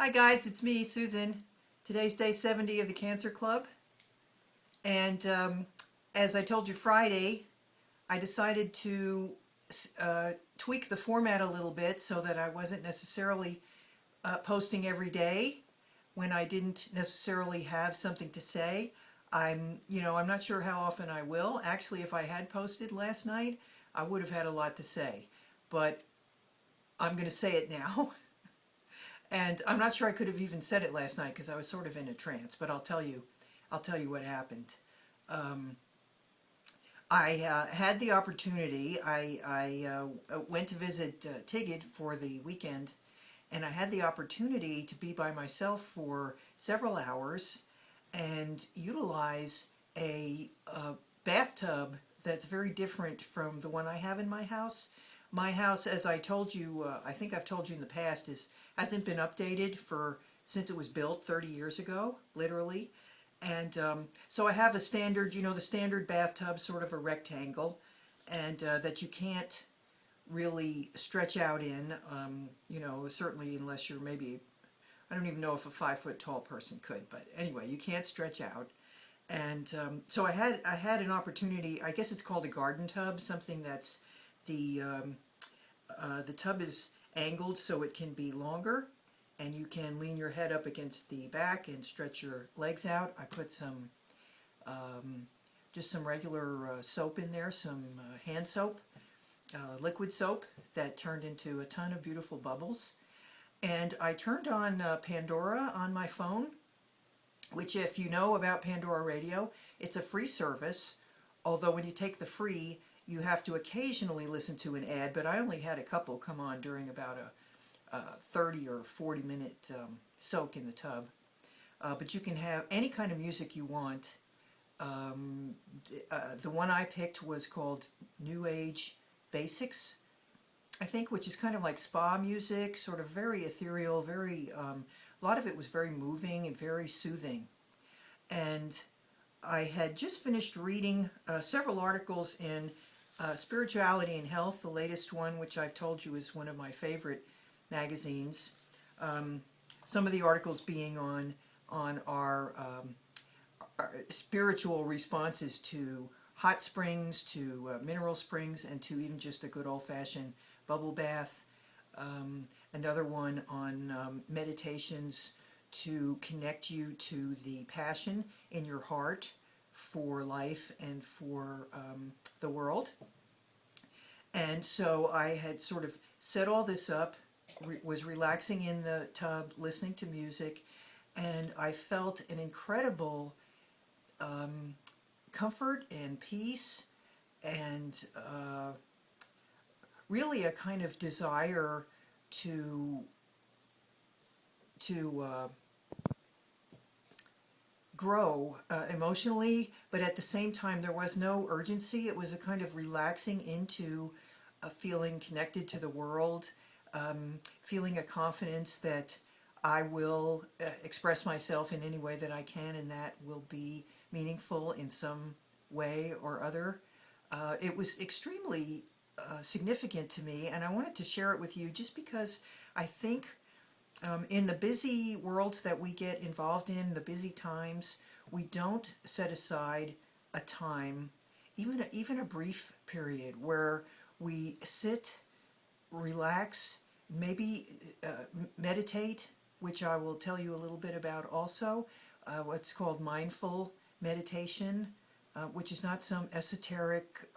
Hi guys, it's me, Susan. Today's day 70 of the Cancer Club. And as I told you Friday, I decided to tweak the format a little bit so that I wasn't necessarily posting every day when I didn't necessarily have something to say. I'm not sure how often I will. Actually, if I had posted last night, I would have had a lot to say. But I'm going to say it now. And I'm not sure I could have even said it last night because I was sort of in a trance, but I'll tell you what happened. Um, I had the opportunity, I went to visit Tigid for the weekend, and I had the opportunity to be by myself for several hours and utilize a bathtub that's very different from the one I have in my house. My house, as I told you, I think I've told you in the past, hasn't been updated since it was built 30 years ago, literally. And so I have a standard, the standard bathtub, sort of a rectangle, and that you can't really stretch out in, certainly unless you're maybe, I don't even know if a 5 foot tall person could, but anyway, you can't stretch out. And so I had an opportunity. I guess it's called a garden tub, something that's the tub is angled so it can be longer, and you can lean your head up against the back and stretch your legs out. I put just some regular soap in there, some hand soap, liquid soap that turned into a ton of beautiful bubbles. And I turned on Pandora on my phone, which, if you know about Pandora Radio, it's a free service, although when you take the free, you have to occasionally listen to an ad, but I only had a couple come on during about a 30 or 40 minute soak in the tub. But you can have any kind of music you want. The one I picked was called New Age Basics, I think, which is kind of like spa music, sort of very ethereal, a lot of it was very moving and very soothing. And I had just finished reading several articles in Spirituality and Health, the latest one, which I've told you is one of my favorite magazines. Some of the articles being on our spiritual responses to hot springs, to mineral springs, and to even just a good old-fashioned bubble bath. Another one on meditations to connect you to the passion in your heart for life and for the world. And so I had sort of set all this up, was relaxing in the tub, listening to music, and I felt an incredible comfort and peace, and really a kind of desire to grow emotionally, but at the same time there was no urgency. It was a kind of relaxing into a feeling connected to the world, feeling a confidence that I will express myself in any way that I can, and that will be meaningful in some way or other. It was extremely significant to me, and I wanted to share it with you just because I think in the busy worlds that we get involved in, the busy times, we don't set aside a time, even a brief period, where we sit, relax, maybe meditate, which I will tell you a little bit about also, what's called mindful meditation, which is not some esoteric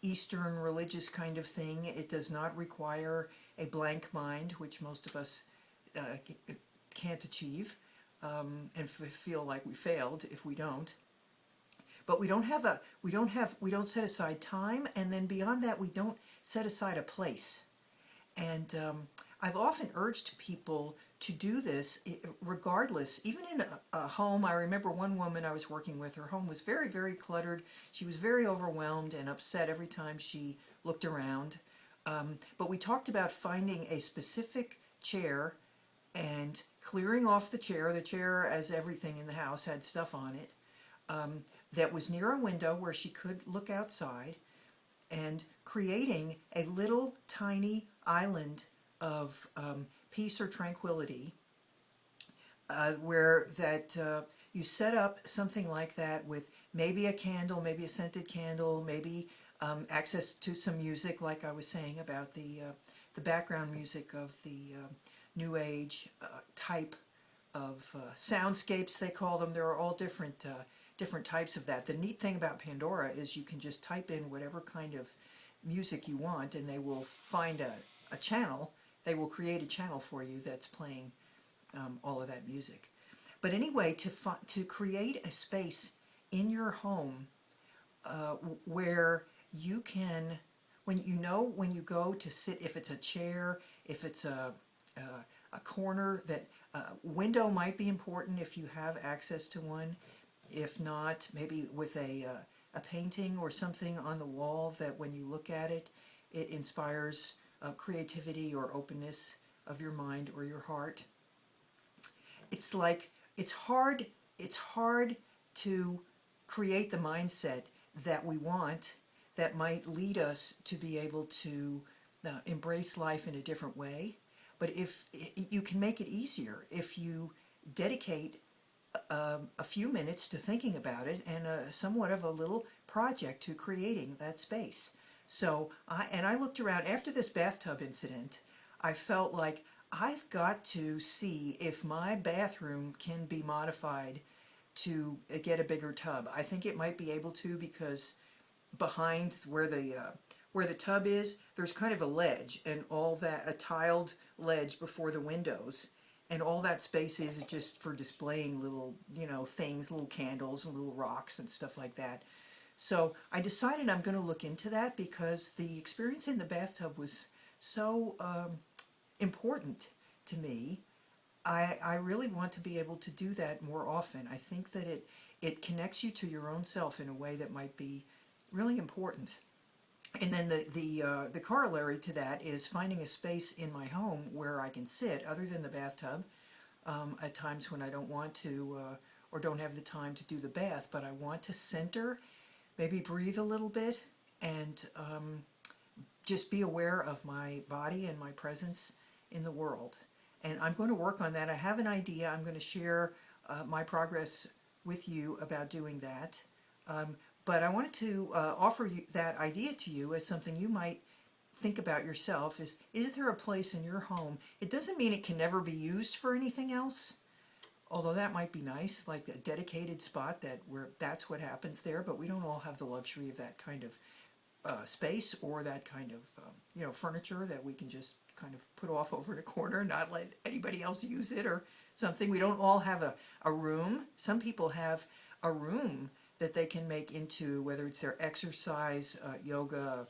Eastern religious kind of thing. It does not require a blank mind, which most of us can't achieve, and feel like we failed if we don't. But we don't set aside time, and then beyond that, we don't set aside a place. And I've often urged people to do this regardless, even in a home. I remember one woman I was working with, her home was very, very cluttered. She was very overwhelmed and upset every time she looked around. But we talked about finding a specific chair and clearing off the chair, as everything in the house had stuff on it, that was near a window where she could look outside, and creating a little tiny island of peace or tranquility where that you set up something like that with maybe a candle, maybe a scented candle, maybe access to some music, like I was saying about the background music of the New Age type of soundscapes, they call them. There are all different types of that. The neat thing about Pandora is you can just type in whatever kind of music you want, and they will find a channel. They will create a channel for you that's playing all of that music. But anyway, to create a space in your home where you can, when you go to sit, if it's a chair, if it's a corner, that window might be important if you have access to one. If not, maybe with a painting or something on the wall that when you look at it, it inspires creativity or openness of your mind or your heart. It's like it's hard to create the mindset that we want that might lead us to be able to embrace life in a different way. But if you can make it easier if you dedicate a few minutes to thinking about it and somewhat of a little project to creating that space. So I looked around after this bathtub incident. I felt like I've got to see if my bathroom can be modified to get a bigger tub. I think it might be able to, because behind where the tub is, there's kind of a ledge, and all that, a tiled ledge before the windows, and all that space is just for displaying little, things, little candles and little rocks and stuff like that. So I decided I'm going to look into that, because the experience in the bathtub was so important to me. I really want to be able to do that more often. I think that it connects you to your own self in a way that might be really important. And then the corollary to that is finding a space in my home where I can sit, other than the bathtub, at times when I don't want to or don't have the time to do the bath, but I want to center, maybe breathe a little bit, and just be aware of my body and my presence in the world. And I'm going to work on that. I have an idea. I'm going to share my progress with you about doing that. But I wanted to offer you that idea to you as something you might think about yourself. Is there a place in your home? It doesn't mean it can never be used for anything else, although that might be nice, like a dedicated spot where that's what happens there. But we don't all have the luxury of that kind of space, or that kind of furniture that we can just kind of put off over in a corner and not let anybody else use it or something. We don't all have a room. Some people have a room that they can make into, whether it's their exercise, yoga,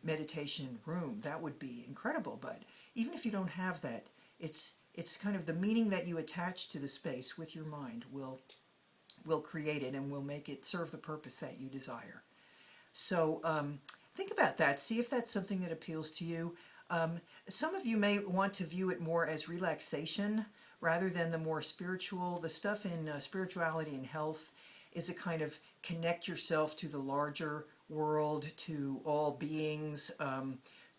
meditation room. That would be incredible. But even if you don't have that, it's kind of the meaning that you attach to the space with your mind will create it and will make it serve the purpose that you desire. So think about that. See if that's something that appeals to you. Some of you may want to view it more as relaxation rather than the more spiritual. The stuff in spirituality and health is a kind of connect yourself to the larger world, to all beings,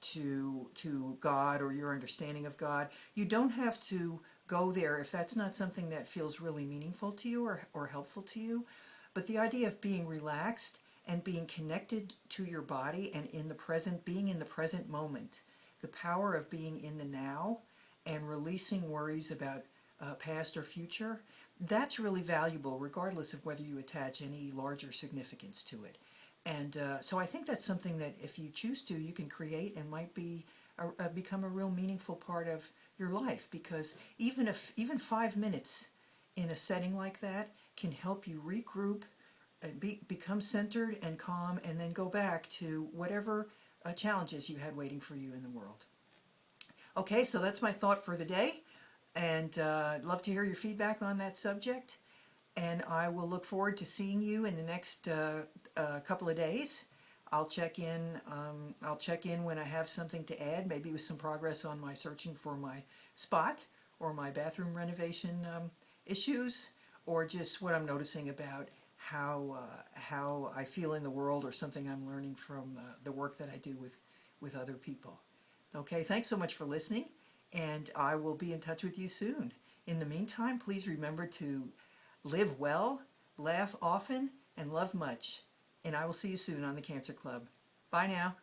to God or your understanding of God. You don't have to go there if that's not something that feels really meaningful to you or helpful to you. But the idea of being relaxed and being connected to your body and being in the present moment, the power of being in the now and releasing worries about past or future, that's really valuable, regardless of whether you attach any larger significance to it. And so I think that's something that if you choose to, you can create and might become a real meaningful part of your life, because even 5 minutes in a setting like that can help you regroup, become centered and calm, and then go back to whatever challenges you had waiting for you in the world. Okay, so that's my thought for the day, and I'd love to hear your feedback on that subject, and I will look forward to seeing you in the next couple of days. I'll check in when I have something to add, maybe with some progress on my searching for my spot or my bathroom renovation issues, or just what I'm noticing about how I feel in the world, or something I'm learning from the work that I do with other people. Okay, thanks so much for listening, and I will be in touch with you soon. In the meantime, please remember to live well, laugh often, and love much. And I will see you soon on the Cancer Club. Bye now.